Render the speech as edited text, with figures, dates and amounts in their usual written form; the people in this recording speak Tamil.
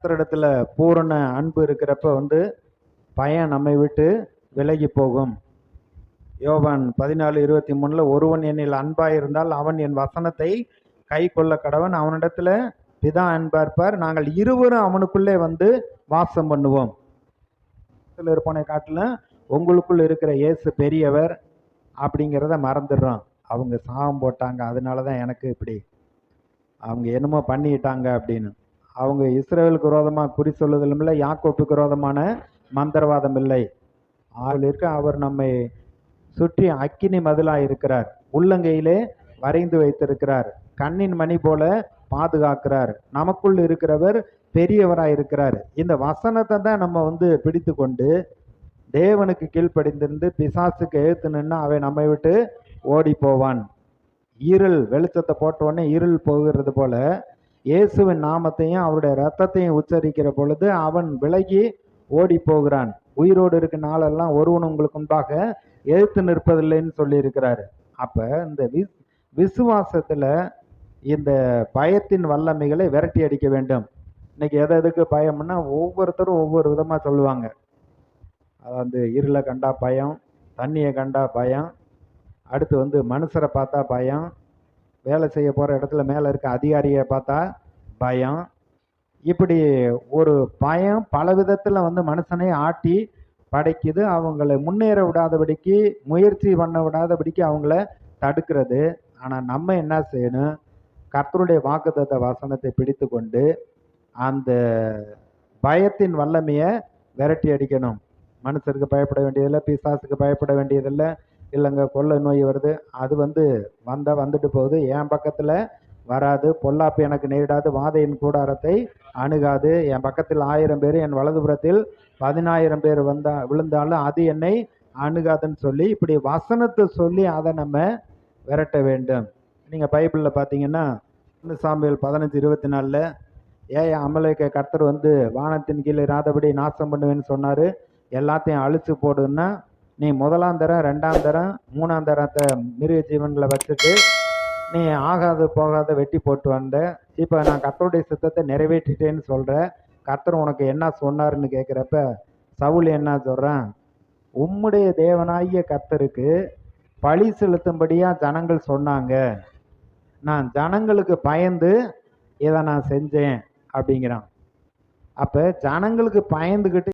கர்த்தரிடத்துல பூரண அன்பு இருக்கிறப்ப பயம் நம்மை விட்டு விலகி போகும். யோவான் 14:23 ஒருவன் என்னில் அன்பாயிருந்தால் அவன் என் வசனத்தை கை கொள்ள கடவன், அவனிடத்துல பிதா அன்பார்ப்பார், நாங்கள் இருவரும் அவனுக்குள்ளே வாசம் பண்ணுவோம். இருப்பனை காட்டிலும் உங்களுக்குள்ள இருக்கிற இயேசு பெரியவர் அப்படிங்கிறத மறந்துடுறோம். அவங்க சாபம் போட்டாங்க, அதனாலதான் எனக்கு இப்படி, அவங்க என்னமோ பண்ணிட்டாங்க அப்படின்னு. அவங்க இஸ்ரவேலுக்கு விரோதமாக குறி சொல்லுதலும் இல்லை, யாக்கோப்புக்கு விரோதமான மந்திரவாதம் இல்லை. அவர் நம்மை சுற்றி அக்கினி மதிலாக இருக்கிறார், உள்ளங்கையிலே வரைந்து வைத்திருக்கிறார், கண்ணின் மணி போல பாதுகாக்கிறார், நமக்குள் இருக்கிறவர் பெரியவராக இருக்கிறார். இந்த வசனத்தை தான் நம்ம பிடித்து கொண்டு தேவனுக்கு கீழ்ப்படிந்திருந்து பிசாசுக்கு எழுத்து நின்று அவை நம்மை விட்டு ஓடி போவான். இருள் வெளிச்சத்தை போட்ட உடனே இருள் போகிறது போல இயேசுவின் நாமத்தையும் அவருடைய ரத்தத்தையும் உச்சரிக்கிற பொழுது அவன் விலகி ஓடி போகிறான். உயிரோடு இருக்க நாளெல்லாம் ஒருவன் உங்களுக்கு முன்பாக எழுத்து நிற்பதில்லைன்னு சொல்லி இருக்கிறாரு. அப்ப இந்த விசுவாசத்துல இந்த பயத்தின் வல்லமைகளை விரட்டி அடிக்க வேண்டும். இன்னைக்கு எதுக்கு பயம்னா ஒவ்வொருத்தரும் ஒவ்வொரு விதமா சொல்லுவாங்க. அதாவது இருளை கண்டா பயம், தண்ணியை கண்டா பயம், அடுத்து மனுஷரை பார்த்தா பயம், வேலை செய்ய போகிற இடத்துல மேலே இருக்க அதிகாரியை பார்த்தா பயம். இப்படி ஒரு பயம் பல விதத்தில் மனுஷனை ஆட்டி படைக்குது. அவங்களை முன்னேற விடாதபடிக்கு, முயற்சி பண்ண விடாதபடிக்கு அவங்கள தடுக்கிறது. ஆனால் நம்ம என்ன செய்யணும்? கர்த்தருடைய வாக்குத்தத்த வசனத்தை பிடித்து கொண்டு அந்த பயத்தின் வல்லமையை விரட்டி அடிக்கணும். மனுஷருக்கு பயப்பட வேண்டியதில்லை, பிசாசுக்கு பயப்பட வேண்டியதில்லை. இல்லைங்க கொள்ளை நோய் வருது, அது வந்துட்டு போகுது, என் பக்கத்தில் வராது, பொல்லாப்பு எனக்கு நேரிடாது, வாதையின் கூடாரத்தை அணுகாது, என் பக்கத்தில் 1000 பேர் என் வலதுபுறத்தில் 10,000 பேர் விழுந்தாலும் அது என்னை அணுகாதுன்னு சொல்லி இப்படி வசனத்தை சொல்லி அதை நம்ம விரட்ட வேண்டும். நீங்கள் பைபிளில் பார்த்தீங்கன்னா சாமுவேல் 15:24 ஏன் அமலேக்க கர்த்தர் வானத்தின் கீழே இராதபடி நாசம் பண்ணுவேன்னு சொன்னார், எல்லாத்தையும் அழிச்சு போடுன்னா நீ 1ஆம் தரம் 2ஆம் தரம் 3ஆம் தரத்தை மிருக ஜீவன்களை வச்சுட்டு நீ ஆகாத போகாத வெட்டி போட்டு வந்த, இப்போ நான் கர்த்தருடைய சித்தத்தை நிறைவேற்றிட்டேன்னு சொல்கிறேன், கர்த்தர் உனக்கு என்ன சொன்னார்னு கேட்குறப்ப சவுல் என்ன சொல்கிறான்? உம்முடைய தேவனாகிய கர்த்தருக்கு பழி செலுத்தும்படியாக ஜனங்கள் சொன்னாங்க, நான் ஜனங்களுக்கு பயந்து இதை நான் செஞ்சேன் அப்படிங்கிறான். அப்போ ஜனங்களுக்கு பயந்துக்கிட்டு